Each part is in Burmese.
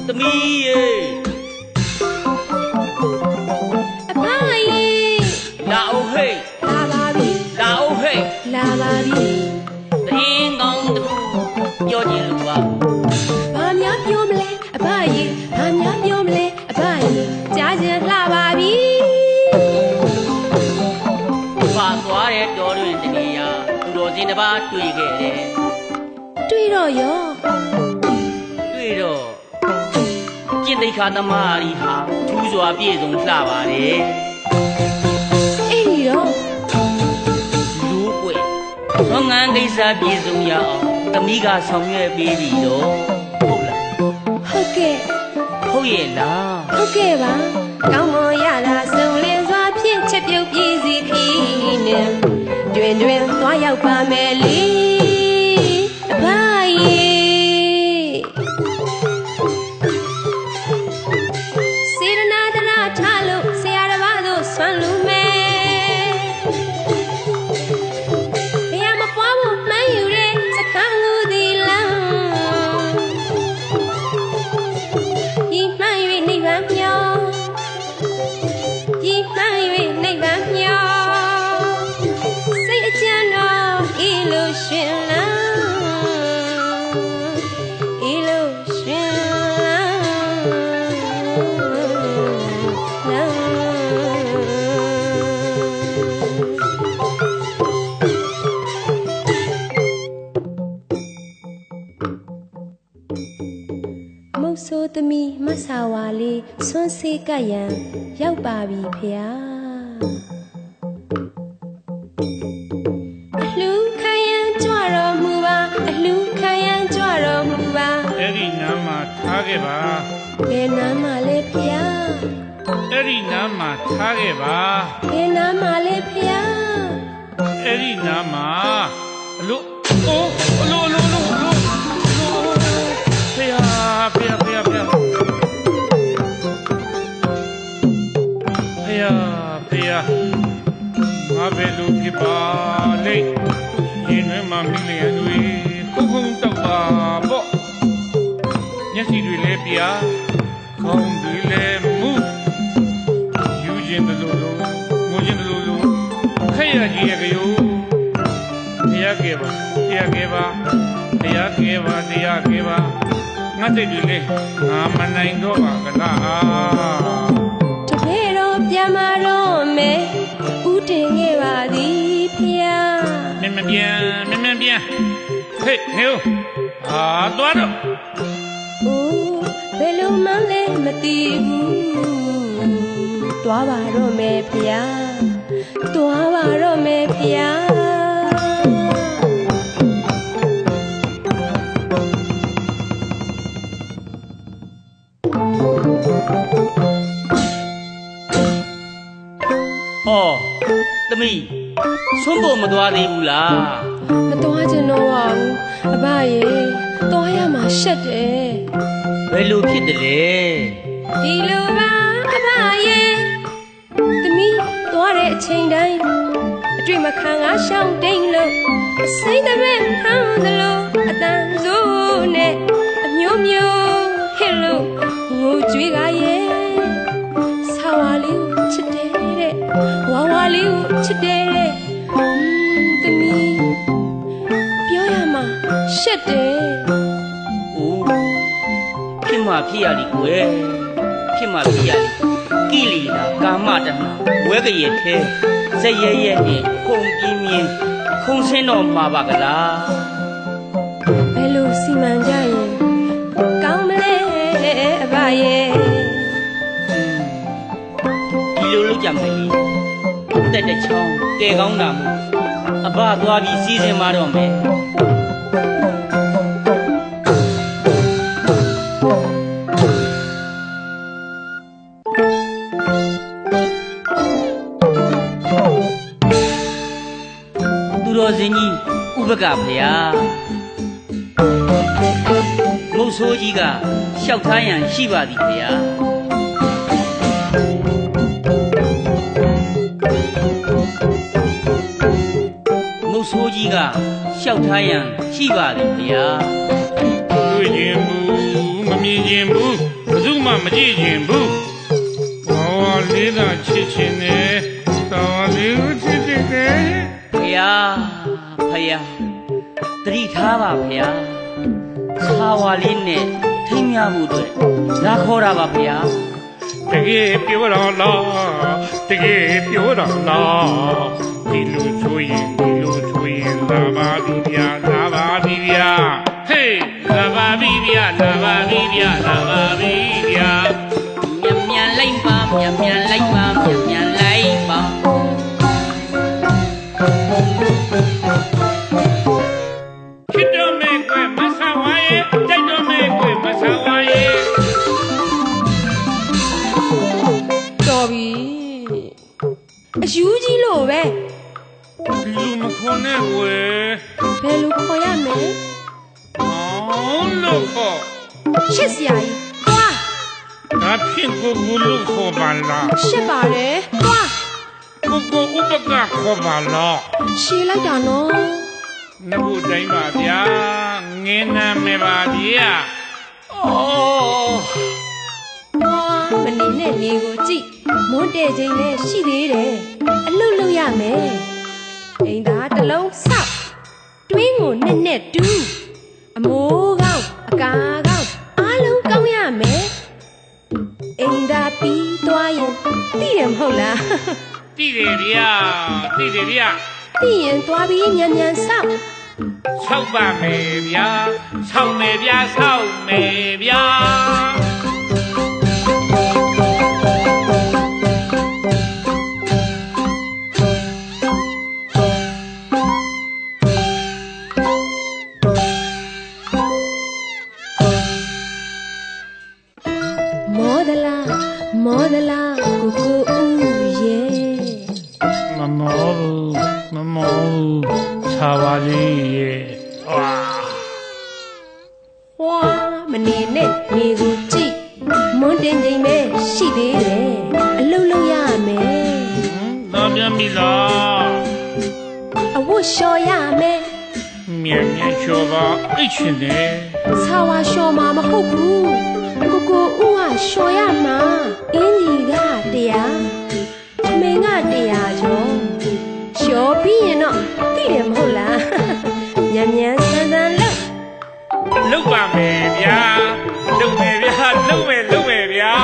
သမီးရေအဖရေလာအောင်ဟဲ့လာပါပြီလာအောင်ဟဲ့လာပါပြီတရင်ကောင်းတစ်ခုပြောချင်လို့ပါဘာများပြောမလဲအဖရေဘာများပြောမလဲအဖရေကြားချင်လှပါပြီပါသွားတဲ့တော်တွင်တနေရာသူတော်စင်တစ်ပါးတွေ့ခဲ့တယ်တွေ့တော့ရောတွေ့တော့ကျင့်သိက္ခာသမားရီဟာထူးစွာပြည့်စုံလှပါတယ်အဲ့ဒီတော့လူကွယ်သောငန်းကိစ္စပြည့်စုံရအောင်သမီးကဆောင်ရွက်ပေးပြီတော့ဟုတ်လားဟုတ်ကဲ့ဟုတ်ရဲ့လားဟုတ်ကဲ့ပါကောင်းမွန်ရတာစုံလင်စွာဖြင့်ချက်ပြုတ်ပြည့်စီခီးနဲ့တွင်သွားရောက်ပါမယ်လေအဖရေစေရနာတရာထားလို့ဆရာတစ်ပါးတို့ဆွမ်းလူမယ်ဘယ်မပွားဖို့မှန်းယူတဲ့စခန်းလူဒီလံဤမှန်၍နိဗ္ဗာန်မြောဤမှန်၍နိဗ္ဗာန်မြောစိတ်အကျဉ်းတော်ဤလိုရှင်လံဤလိုရှင်လံမုတ်ဆိုးသမီးမဆာဝါလေးဆွန်းစေးကပ်ရန်ရောက်ပါပြီဖေယားအလှူခံရန်ကြွတော်မူပါအလှူခံရန်ကြွတော်မူပါအဲ့ဒီနားမှာထားခဲ့ပါဘယ်နားမှာလဲဖေယားအဲ့ဒီနားမှာထားခဲ့ပါဘယ်နားမှာလဲဖေယားအဲ့ဒီနားမှာအလို့အိုးအလို့ဖေယားဖေယားငါဘယ်လိုဖြစ်ပါလိမ့်ရင်ထဲမှာမိလျံတွေခုံတောက်ပါပေါ့မျက်စိတွေလည်းပြာခေါင်းတွေလည်းမူယူခြင်းတလို့ငိုခြင်းတလို့ခက်ရကြီးရဲ့ကယိုတရားကဲပါငါစိတ်တွေလည်းငါမနိုင်တော့ပါကလားတပည့်တော်ပြန်มาတော့မယ်ဦးတင်ခဲ့ပါသည်ဖေယားမင်းပြန်ဟေးသွားတော့အိုးဘယ်လိုမှလည်းမသိဘူးသွားပါတော့မယ်ဖေယားသွားပါတော့မယ်ဖေယားသမီးဆွမ်းဖို့မသွားသေးဘူးလားမသွားချင်တော့ပါဘူးအဘရေသွားရမှာရှက်တယ်ဘယ်လိုဖြစ်တယ်လဲဒီလိုပါအဘရေသမီးသွားတဲ့အချိန်တိုင်းအတွေ့မခံငါရှောင်းတိန်လို့အစိမ့်တဲ့ပဲဟန်သလိုအတန်စိုးနဲ့အမျိုးဟစ်လို့ငိုကြွေးကရဲ့ဆာဝါလေးကိုချစ်တယ်တဲ့ဝါဝါလေးကိုချစ်တယ်တဲ့သမီးပြောရမှာရှက်တယ်အိုးဖြစ်မှဖြစ်ရလိကွယ်ဖြစ်မှဖြစ်ရလိကိလေသာကာမတဏဝဲကြရဲ့ထဲဇက်ရဲ့နဲ့ခုံပြင်းပြင်းခုံဆင်းတော့မှာပါကလားဘယ်လိုစီမံကြရင်ကောင်းမလဲအဘရဲ့ဒီလိုလုပ်ကြမယ်တက်တဲ့ချောင်းကဲကောင်းတာမို့အဘသွားပြီးစီးစင်มาတော့မယ်သူတော်စင်ကြီးဥပကဖေယားမုတ်ဆိုးကြီးကလျှောက်ထားရန်ရှိပါသည်ဖေယားမုတ်ဆိုးကြီးကလျှောက်ထားရန်ရှိပါသည်ဖေယားတွေ့ တွေ့ခြင်းဘူးမမြင်ခြင်းဘူးဘယ်သူမှမကြည့်ခြင်းဘူးဘာဝလေးသာချစ်ခြင်းနဲ့တော်လေးကိုချစ်ခြင်းနဲ့ ဖယားတတိထားပါဖယားစာဝါလေးနဲ့ထိမ်းမြဖို့အတွက်လာခေါ်တာပါဖယား တကယ်ပြောတော့လားတကယ်ပြောတော့လားဒီလိုဆိုရင်လာပါပြီဗျာလာပါပြီဗျာဟေးလာပါပြီဗျာလာပါပြီဗျာလာပါပြီဗျာ မြန်လိုက်ပါမြန်လိုက်ပါမြန်လိုက်ပါ ချစ်တော်မဲကွယ်မဆာဝါရဲ့ကြိုက်တော်မဲကွယ်မဆာဝါရဲ့ တော်ပြီအယူကြီးလို့ပဲ ဒီလူမခွန်နဲ့ကွယ် ဘယ်လိုခေါ်ရမလဲ အော်လို့ခေါ် ရှစ်စရာကြီးသွား ဒါဖြင့်ကိုလို့ခေါ်ပါလား ရှစ်ပါတယ်သွား ကိုဥပကခေါ်ပါလား ရှည်လိုက်တာနော် နှုတ်တိုင်းပါဗျာငင်းနာမယ်ပါဗျာ အော် မနေနဲ့နေကိုကြည့်မွန်းတဲ့ချိန်နဲ့ရှိသေးတယ်အလုတ်လုတ်ရမယ်အိမ်သားတစ်လုံးဆောက်တွင်းကိုနဲ့တူးအမိုးကောင်းအကာကောင်းအားလုံးကောင်းရမယ်အိမ်သားပြီးသွားရင်သိတယ်မဟုတ်လား တိတယ်ဗျာတိတယ်ဗျာ သိရင်သွားပြီးညံညံဆောက် ဆောက်ပါမယ်ဗျာဆောက်မယ်ဗျာဆောက်မယ်ဗျာ မောဒလာကိုကိုဦးရဲ့ မမောဘူးခြာပါလေးရဲ့ဝါ ဟွာမနေနဲ့နေကိုကြည့်မွန်းတင်ချိန်ပဲရှိသေးတယ်အလုတ်လုတ်ရမယ် တော့ပြန်ပြီလား အဝတ်လျှော်ရမယ် မြန်ချောပါအိတ်ချင်တယ် ဆာဝါလျှော်မှာမဟုတ်ဘူးကိုကိုဦးကလျှော်ရမှာအင်းကြီးကတရားသမင်ကတရားကျော်လျှော်ပြီးရင်တော့သိတယ်မဟုတ်လားညံညံဆန်းဆန်းလို့ လုတ်ပါမယ်ဗျာလုတ်မယ်ဗျာလုတ်မယ်ဗျာ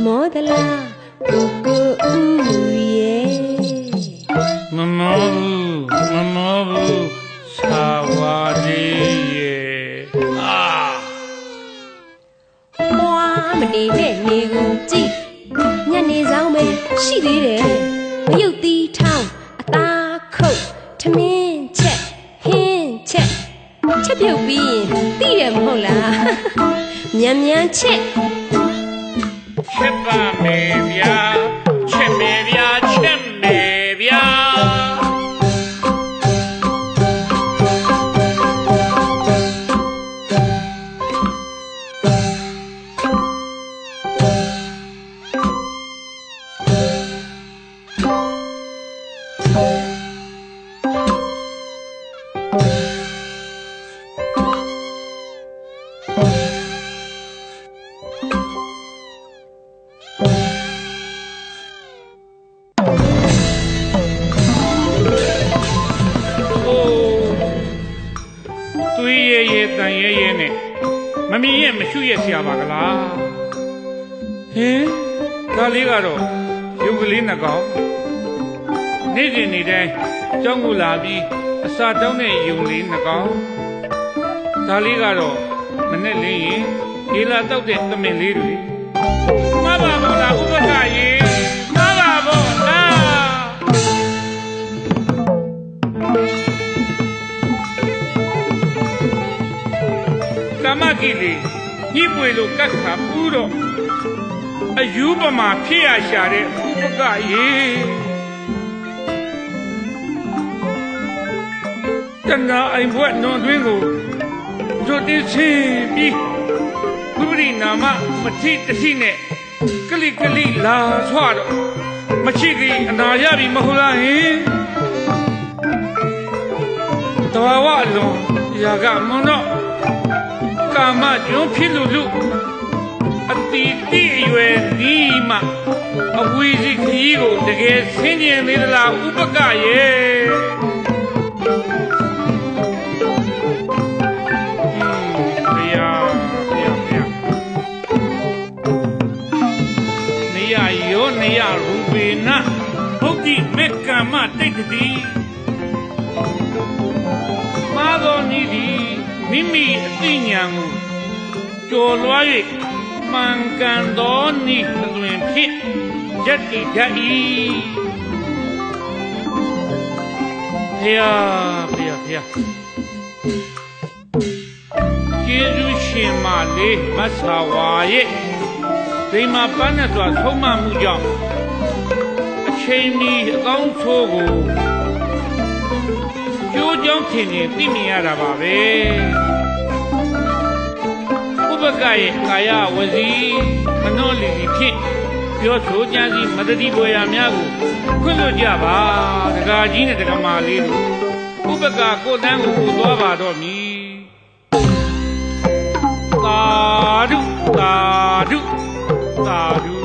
မောဒလာကိုကိုဦးရဲ့ မမောဘူးသာဝလေးရဲ့အာ ဟွာမနေနဲ့နေကိုကြည့်ညနေဆောင်ပဲရှိသေးတယ်မယုတ်သီးထောင်းအသားခုတ်ထမင်းချက်ဟင်းချက်ပြုတ်ပြီးရင်သိတယ်မဟုတ်လားမြန်ချက် ချက်ပါမယ်ဗျာချက်မယ်ဗျာချက်မယ်ဗျာ သွေးရဲရဲတန်ရဲရဲနဲ့မမြင်ရဲ့မရှုရဲ့ဆရာပါကလားဟင်ဒါလေးကတော့ရုပ်ကလေးနှကောင်နေ့စဉ်နေ့တိုင်းကြောင်းကိုလာပြီးအစာတောင်းတဲ့ယုံလေးနှကောင်ဒါလေးကတော့မနဲ့လင်းရင်ဒီလာတောက်တဲ့သမင်လေးတွေမှားပါဘောလားဥပက္ခရေမှားပါဘောလား ကမကီလီညှိပွေလို့ကတ်ခါပူးတော့အယူပမာဖြစ်ရရှာတဲ့ဥပကရေ တဏှာအိမ်ဘွဲ့နွန်တွင်းကိုတို့တင်းချင်းပြီးဝိပရိနာမမထိတတိနဲ့ကလိကလိလာဆွာတော့မရှိကြီးအနာရပြီမဟုတ်လားဟင်တဘာဝအလွန်ရာကမွန်တော့ကာမကျွန်းဖြစ်လူအတီတိအရွယ်ဒီမှအဝီစီခကြီးကိုတကယ်ဆင်းကျင်သေးသလားဥပကရဲ့နေရရူပေနဘုဒ္ဓိမေကမ္မတိတ်တိမာသောနိတိမိမိအသိဉာဏ်ကိုကျော်လွှား၍မှန်ကန်သောနိသွင်ဖြင့်ယက်တိတတ်၏ဖျားကျေးဇူးရှင်မလေးမဆာဝါရဲ့ဒီမှာပန်းနဲ့စွာဆုံးမမှုကြောင့်အချိန်မီအကောင်းဆိုးကိုကျိုးကြောင်းထင်သိမြင်ရတာပါပဲဥပကရဲ့ကာယဝစီမနောလီဖြင့်ပြောဆိုကြစီမတတိဘွယ်ရာများကိုခွင့်လွှတ်ကြပါဒကာကြီးနဲ့ဒကာမလေးတို့ဥပကကိုတန်းကိုသွားပါတော့မည်သာဓုသာဓု